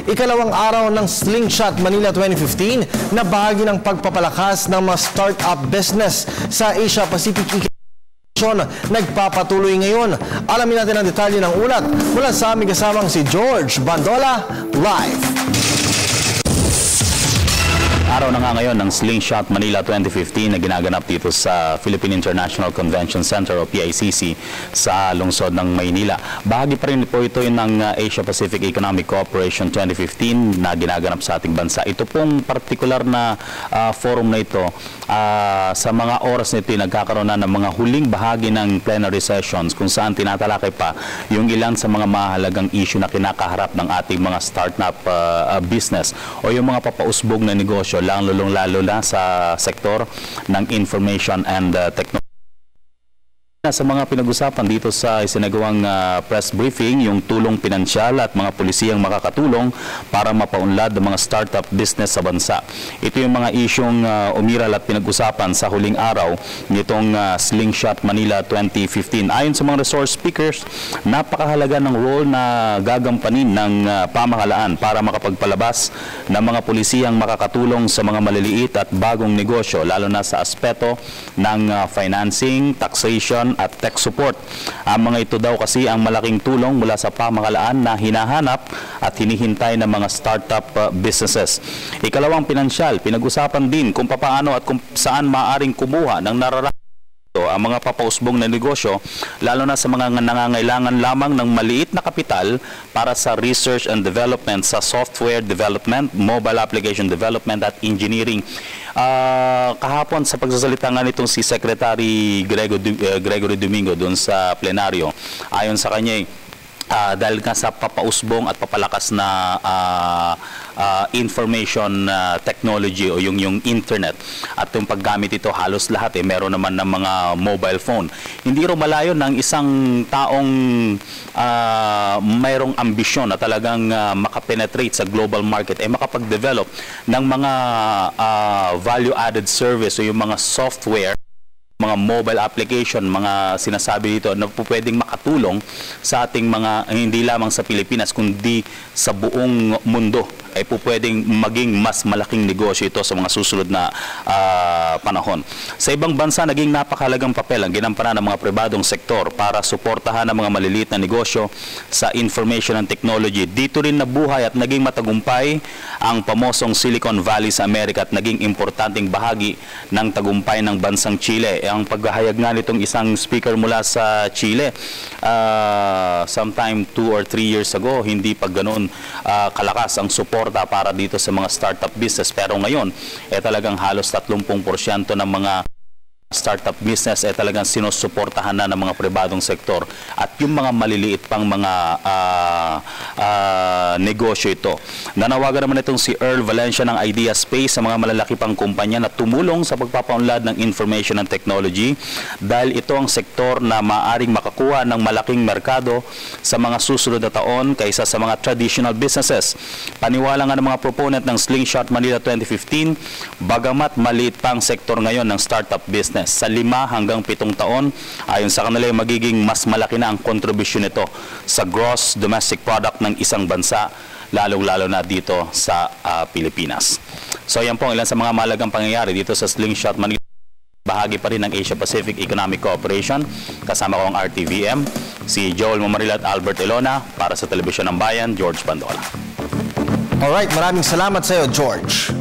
Ikalawang araw ng Slingshot Manila 2015 na bahagi ng pagpapalakas ng mga start-up business sa Asia Pacific nagpapatuloy ngayon. Alamin natin ang detalye ng ulat mula sa aming kasamang si George Bandola live. Araw na nga ngayon ng Slingshot Manila 2015 na ginaganap dito sa Philippine International Convention Center o PICC sa lungsod ng Maynila. Bahagi pa rin po ito ng Asia Pacific Economic Cooperation 2015 na ginaganap sa ating bansa. Ito pong partikular na forum na ito, sa mga oras nito nagkakaroon na ng mga huling bahagi ng plenary sessions kung saan tinatalakay pa yung ilan sa mga mahalagang issue na kinakaharap ng ating mga startup business o yung mga papausbog na negosyo lalo na sa sektor ng information and technology. Sa mga pinag-usapan dito sa isinagawang press briefing, yung tulong pinansyal at mga pulisiyang makakatulong para mapaunlad ang mga startup business sa bansa. Ito yung mga isyong umiral at pinag-usapan sa huling araw nitong Slingshot Manila 2015. Ayon sa mga resource speakers, napakahalaga ng role na gagampanin ng pamahalaan para makapagpalabas ng mga pulisiyang makakatulong sa mga maliliit at bagong negosyo, lalo na sa aspeto ng financing, taxation, at tech support. Ang mga ito daw kasi ang malaking tulong mula sa pamahalaan na hinahanap at hinihintay ng mga startup businesses. Ikalawang pinansyal, pinag-usapan din kung paano at kung saan maaaring kumuha ng nararapat ang mga papausbong na negosyo, lalo na sa mga nangangailangan lamang ng maliit na kapital para sa research and development, sa software development, mobile application development at engineering. Kahapon sa pagsasalita nga nitong si Secretary Gregory Domingo doon sa plenaryo, ayon sa kanya dahil nga sa papausbong at papalakas na information technology o yung internet at yung paggamit ito, halos lahat meron naman ng mga mobile phone. Hindi rin malayo ng isang taong mayroong ambisyon na talagang makapenetrate sa global market makapag-develop ng mga value-added service o yung mga software, mga mobile application, mga sinasabi dito na pwedeng makatulong sa ating mga, hindi lamang sa Pilipinas kundi sa buong mundo, ay pwedeng maging mas malaking negosyo ito sa mga susunod na panahon. Sa ibang bansa, naging napakahalagang papel ang ginampanan ng mga pribadong sektor para suportahan ang mga maliliit na negosyo sa information and technology. Dito rin nabuhay at naging matagumpay ang pamosong Silicon Valley sa Amerika at naging importanteng bahagi ng tagumpay ng bansang Chile. Ang paghahayag nga nitong isang speaker mula sa Chile, sometime 2 or 3 years ago, hindi pa ganoon kalakas ang suporta para dito sa mga startup business. Pero ngayon, talagang halos 30% ng mga startup business talagang sinusuportahan na ng mga pribadong sektor at yung mga maliliit pang mga negosyo ito. Nanawagan naman itong si Earl Valencia ng Idea Space sa mga malalaki pang kumpanya na tumulong sa pagpapaunlad ng information and technology dahil ito ang sektor na maaaring makakuha ng malaking merkado sa mga susunod na taon kaysa sa mga traditional businesses. Paniwala nga ng mga proponent ng Slingshot Manila 2015, bagamat maliit pang sektor ngayon ng startup business, sa 5 hanggang 7 taon, ayon sa kanila magiging mas malaki na ang kontribusyon nito sa gross domestic product ng isang bansa, lalong-lalo na dito sa Pilipinas. So yan po ilan sa mga mahalagang pangyayari dito sa Slingshot Manila. Bahagi pa rin ng Asia Pacific Economic Cooperation. Kasama ko ang RTVM, si Joel Mamaril at Albert Elona. Para sa Telebisyon ng Bayan, George Bandola. Alright, maraming salamat sa iyo, George.